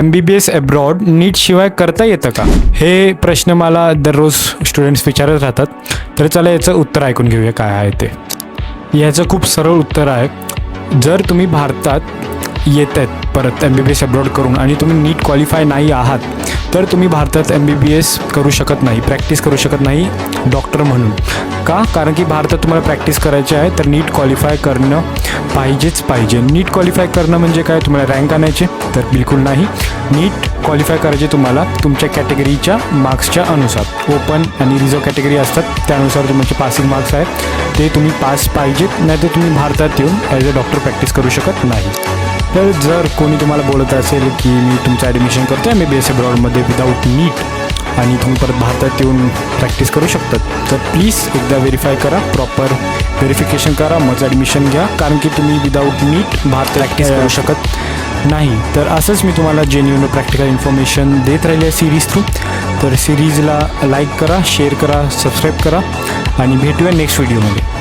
MBBS abroad नीटशिवाय करता येतं का? हे प्रश्न मला दररोज स्टुडंट्स विचारत राहतात. तर चला याचं उत्तर ऐकून घेऊया काय आहे ते. याचं खूप सरळ उत्तर आहे. जर तुम्ही भारतात येत आहेत परत MBBS अब्रॉड करून आणि तुम्ही नीट क्वालिफाय नाही आहात तर तुम्ही भारतात MBBS करू शकत नाही, प्रॅक्टिस करू शकत नाही डॉक्टर म्हणून. का? कारण की भारतात तुम्हाला प्रॅक्टिस करायची आहे तर नीट क्वालिफाय करणं पाहिजेच पाहिजे. नीट क्वालिफाय करणं म्हणजे काय? तुम्हाला रँक आणायचे? तर बिलकुल नाही. नीट क्वालिफाय करायचे तुम्हाला तुमच्या कॅटेगरीच्या मार्क्सच्या अनुसार. ओपन आणि रिझर्व कॅटेगरी असतात त्यानुसार तुमचे पासिंग मार्क्स आहेत ते तुम्ही पास पाहिजेत, नाही तर तुम्ही भारतात येऊन ॲज अ डॉक्टर प्रॅक्टिस करू शकत नाही. तर जर कोणी तुम्हाला बोलत असेल की मी तुमचं ॲडमिशन करतो MBBS अब्रॉडमध्ये विदाऊट नीट आणि तुम्ही परत भारतात येऊन प्रॅक्टिस करू शकतात तर प्लीज एकदा व्हेरीफाय करा, प्रॉपर व्हेरिफिकेशन करा, मग ॲडमिशन घ्या. कारण की तुम्ही विदाऊट नीट भारत प्रॅक्टिस करू शकत नाही. तर असंच मी तुम्हाला जेन्युइन प्रॅक्टिकल इन्फॉर्मेशन देत राहिले आहे सिरीज थ्रू. तर सिरीजला लाईक करा, शेअर करा, सबस्क्राईब करा आणि भेटूया नेक्स्ट व्हिडिओमध्ये.